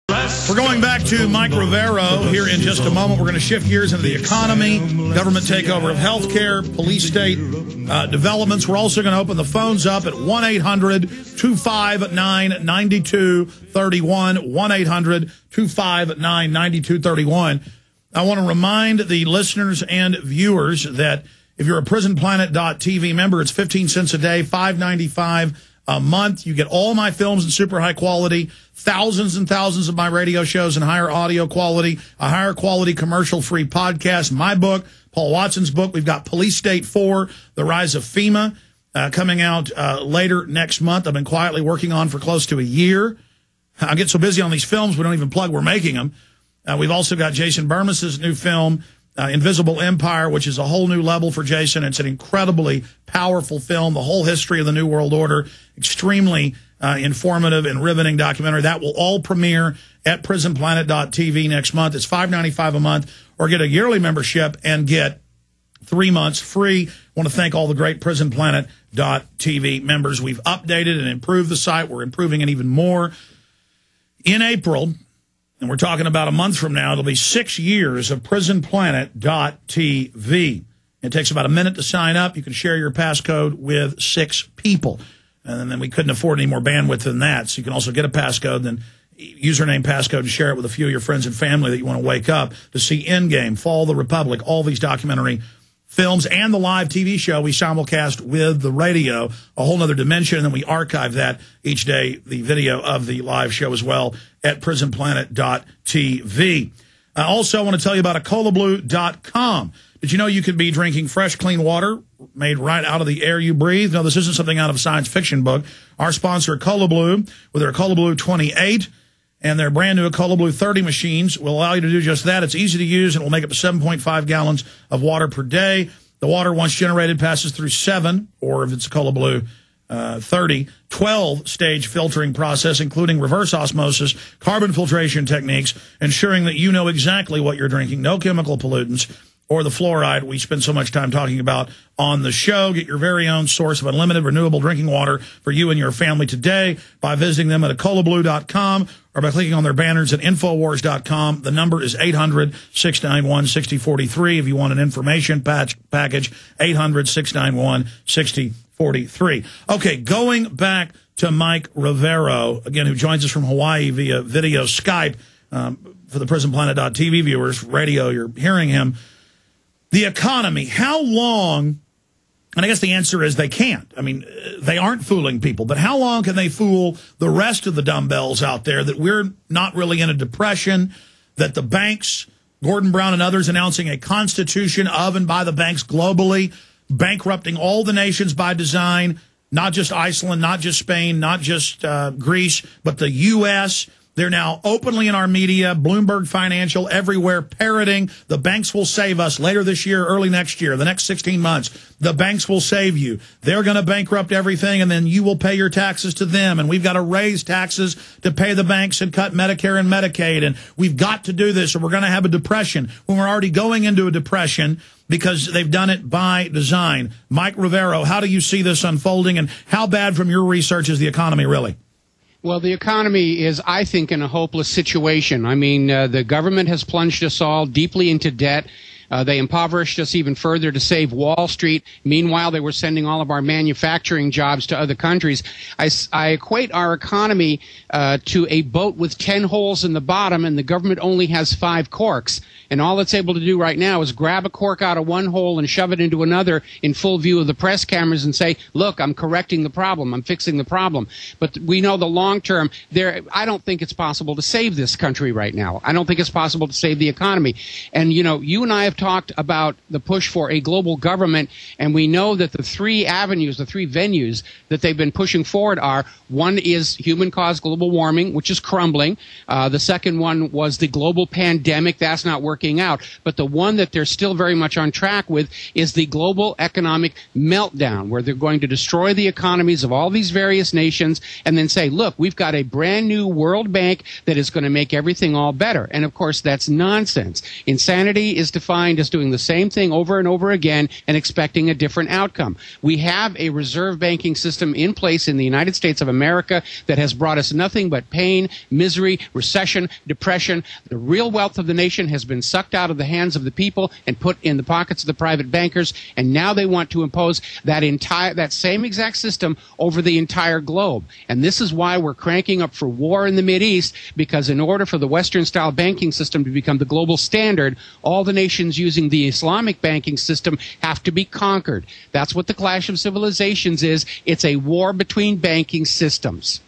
We're going back to Mike Rivero here in just a moment. We're going to shift gears into the economy, government takeover of healthcare, police state developments. We're also going to open the phones up at 1-800-259-9231, 1-800-259-9231. I want to remind the listeners and viewers that if you're a PrisonPlanet.tv member, it's 15 cents a day, $5.95 a month. You get all my films in super high quality, thousands and thousands of my radio shows in higher audio quality, a higher quality commercial-free podcast, my book, Paul Watson's book. We've got Police State 4, The Rise of FEMA, coming out later next month. I've been quietly working on for close to a year. I get so busy on these films, we don't even plug we're making them. We've also got Jason Bermas's new film, Invisible Empire, which is a whole new level for Jason. It's an incredibly powerful film, the whole history of the New World Order, extremely informative and riveting documentary. That will all premiere at PrisonPlanet.tv next month. It's $5.95 a month, or get a yearly membership and get 3 months free. I want to thank all the great PrisonPlanet.tv members. We've updated and improved the site. We're improving it even more. In April, and we're talking about a month from now, it'll be 6 years of PrisonPlanet.tv. It takes about a minute to sign up. You can share your passcode with 6 people. And then we couldn't afford any more bandwidth than that. So you can also get a passcode, then username, passcode, and share it with a few of your friends and family that you want to wake up to see Endgame, Fall of the Republic, all these documentary films, and the live TV show we simulcast with the radio, a whole other dimension, and then we archive that each day, the video of the live show as well, at PrisonPlanet.tv. I also want to tell you about colablue.com. Did you know you could be drinking fresh, clean water made right out of the air you breathe? No, this isn't something out of a science fiction book. Our sponsor, Cola Blue, with their Cola Blue 28 and their brand new Cola Blue 30 machines, will allow you to do just that. It's easy to use, and it will make up to 7.5 gallons of water per day. The water, once generated, passes through 7, or if it's Cola Blue 30, 12-stage filtering process, including reverse osmosis, carbon filtration techniques, ensuring that you know exactly what you're drinking. No chemical pollutants or the fluoride we spend so much time talking about on the show. Get your very own source of unlimited renewable drinking water for you and your family today by visiting them at colablue.com or by clicking on their banners at Infowars.com. The number is 800-691-6043 if you want an information package, 800-691-6043. Okay, going back to Mike Rivero, again, who joins us from Hawaii via video Skype. For the PrisonPlanet.tv viewers, radio, you're hearing him. The economy, how long, and I guess the answer is they can't. I mean, they aren't fooling people, but how long can they fool the rest of the dumbbells out there that we're not really in a depression, that the banks, Gordon Brown and others announcing a constitution of and by the banks globally, bankrupting all the nations by design, not just Iceland, not just Spain, not just Greece, but the U.S., They're now openly in our media, Bloomberg Financial, everywhere, parroting, the banks will save us later this year, early next year, the next 16 months. The banks will save you. They're going to bankrupt everything, and then you will pay your taxes to them. And we've got to raise taxes to pay the banks and cut Medicare and Medicaid. And we've got to do this, or we're going to have a depression when we're already going into a depression because they've done it by design. Mike Rivero, how do you see this unfolding, and how bad from your research is the economy really? Well, the economy is, I think, in a hopeless situation. I mean, the government has plunged us all deeply into debt. They impoverished us even further to save Wall Street. Meanwhile, they were sending all of our manufacturing jobs to other countries. I equate our economy to a boat with 10 holes in the bottom, and the government only has 5 corks. And all it's able to do right now is grab a cork out of one hole and shove it into another in full view of the press cameras and say, look, I'm correcting the problem. I'm fixing the problem. But we know the long term, I don't think it's possible to save this country right now. I don't think it's possible to save the economy. And, you know, you and I have talked about the push for a global government, and we know that the 3 avenues, the 3 venues that they've been pushing forward are, one is human-caused global warming, which is crumbling. The second one was the global pandemic. That's not working out. But the one that they're still very much on track with is the global economic meltdown, where they're going to destroy the economies of all these various nations and then say, look, we've got a brand new World Bank that is going to make everything all better. And, of course, that's nonsense. Insanity is defined behind us doing the same thing over and over again and expecting a different outcome. We have a reserve banking system in place in the United States of America that has brought us nothing but pain, misery, recession, depression. The real wealth of the nation has been sucked out of the hands of the people and put in the pockets of the private bankers, and now they want to impose that same exact system over the entire globe. And this is why we're cranking up for war in the Mideast, because in order for the Western-style banking system to become the global standard, all the nations using the Islamic banking system have to be conquered. That's what the Clash of Civilizations is. It's a war between banking systems.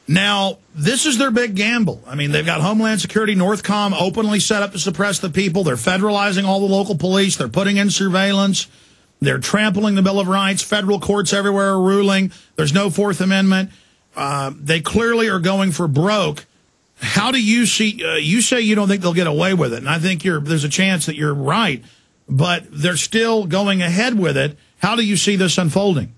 Now, this is their big gamble. I mean, they've got Homeland Security, Northcom openly set up to suppress the people. They're federalizing all the local police. They're putting in surveillance. They're trampling the Bill of Rights. Federal courts everywhere are ruling. There's no Fourth Amendment. They clearly are going for broke. How do you see, you say you don't think they'll get away with it, and I think there's a chance that you're right, but they're still going ahead with it. How do you see this unfolding?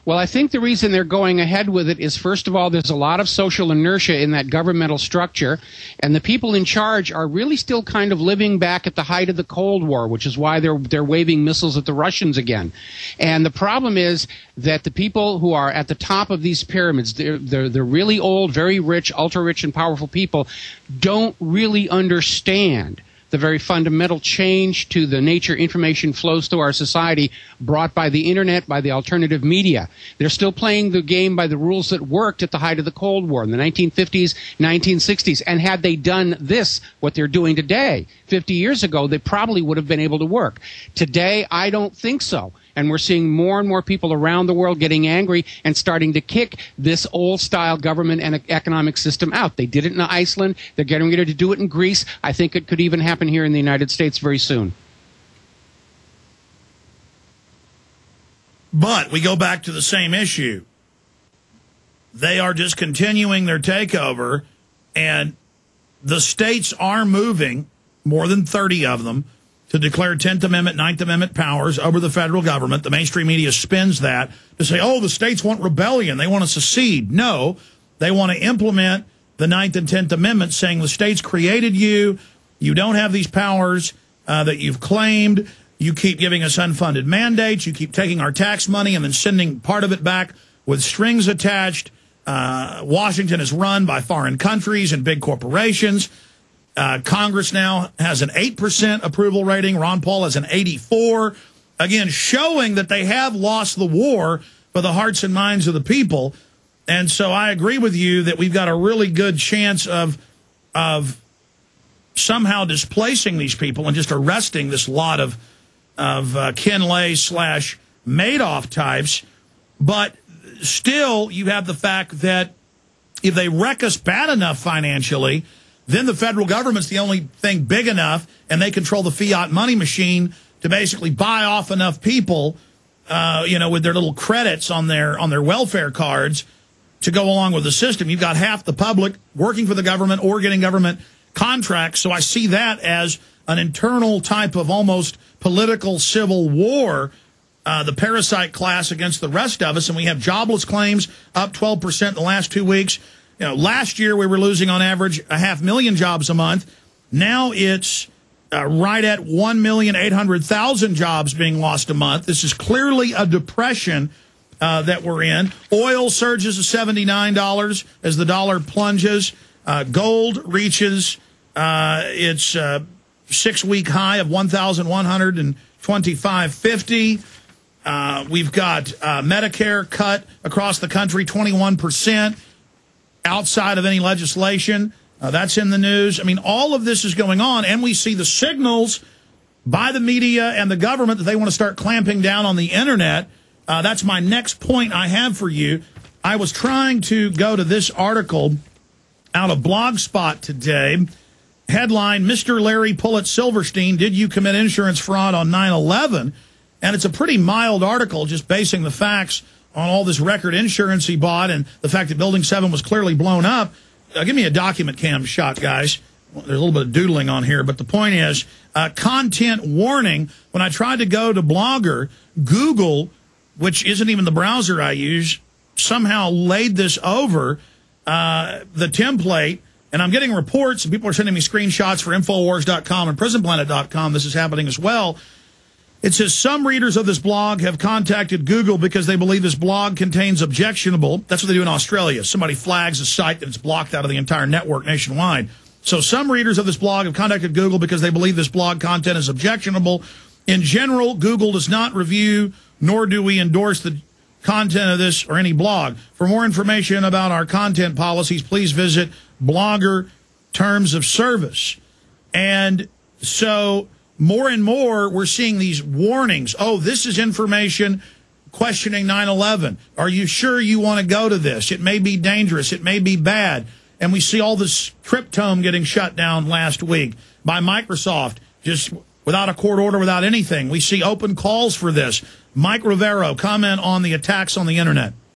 Well, I think the reason they're going ahead with it is, first of all, there's a lot of social inertia in that governmental structure, and the people in charge are really still kind of living back at the height of the Cold War, which is why they're waving missiles at the Russians again. And the problem is that the people who are at the top of these pyramids, they're really old, very rich, ultra-rich and powerful people, don't really understand the very fundamental change to the nature information flows through our society brought by the internet, by the alternative media. They're still playing the game by the rules that worked at the height of the Cold War in the 1950s, 1960s. And had they done this, what they're doing today, 50 years ago, they probably would have been able to work. Today, I don't think so. And we're seeing more and more people around the world getting angry and starting to kick this old-style government and economic system out. They did it in Iceland. They're getting ready to do it in Greece. I think it could even happen here in the United States very soon. But we go back to the same issue. They are just continuing their takeover, and the states are moving, more than 30 of them, to declare 10th Amendment, 9th Amendment powers over the federal government. The mainstream media spins that to say, oh, the states want rebellion. They want to secede. No, they want to implement the 9th and 10th Amendments, saying the states created you. You don't have these powers that you've claimed. You keep giving us unfunded mandates. You keep taking our tax money and then sending part of it back with strings attached. Washington is run by foreign countries and big corporations. Congress now has an 8% approval rating. Ron Paul has an 84%. Again, showing that they have lost the war for the hearts and minds of the people. And so I agree with you that we've got a really good chance of somehow displacing these people and just arresting this lot of Ken Lay / Madoff types. But still, you have the fact that if they wreck us bad enough financially, then the federal government's the only thing big enough, and they control the fiat money machine to basically buy off enough people, with their little credits on their welfare cards to go along with the system. You've got half the public working for the government or getting government contracts. So I see that as an internal type of almost political civil war, the parasite class against the rest of us. And we have jobless claims up 12% in the last 2 weeks. Last year we were losing on average 500,000 jobs a month. Now it's right at 1,800,000 jobs being lost a month. This is clearly a depression that we're in. Oil surges to $79 as the dollar plunges. Gold reaches its 6-week high of $1,125.50. We've got Medicare cut across the country 21%. Outside of any legislation. That's in the news. I mean, all of this is going on, and we see the signals by the media and the government that they want to start clamping down on the internet. That's my next point I have for you. I was trying to go to this article out of Blogspot today. Headline, Mr. Larry Pulitz Silverstein, did you commit insurance fraud on 9/11? And it's a pretty mild article, just basing the facts on all this record insurance he bought and the fact that Building 7 was clearly blown up. Give me a document cam shot, guys. Well, there's a little bit of doodling on here, but the point is, content warning. When I tried to go to Blogger, Google, which isn't even the browser I use, somehow laid this over the template, And I'm getting reports, and people are sending me screenshots for Infowars.com and PrisonPlanet.com. This is happening as well. It says some readers of this blog have contacted Google because they believe this blog contains objectionable. That's what they do in Australia. Somebody flags a site that it's blocked out of the entire network nationwide. So some readers of this blog have contacted Google because they believe this blog content is objectionable. In general, Google does not review, nor do we endorse the content of this or any blog. For more information about our content policies, please visit Blogger Terms of Service. And so more and more, we're seeing these warnings. Oh, this is information questioning 9/11. Are you sure you want to go to this? It may be dangerous. It may be bad. And we see all this Cryptome getting shut down last week by Microsoft, just without a court order, without anything. We see open calls for this. Mike Rivero, comment on the attacks on the internet.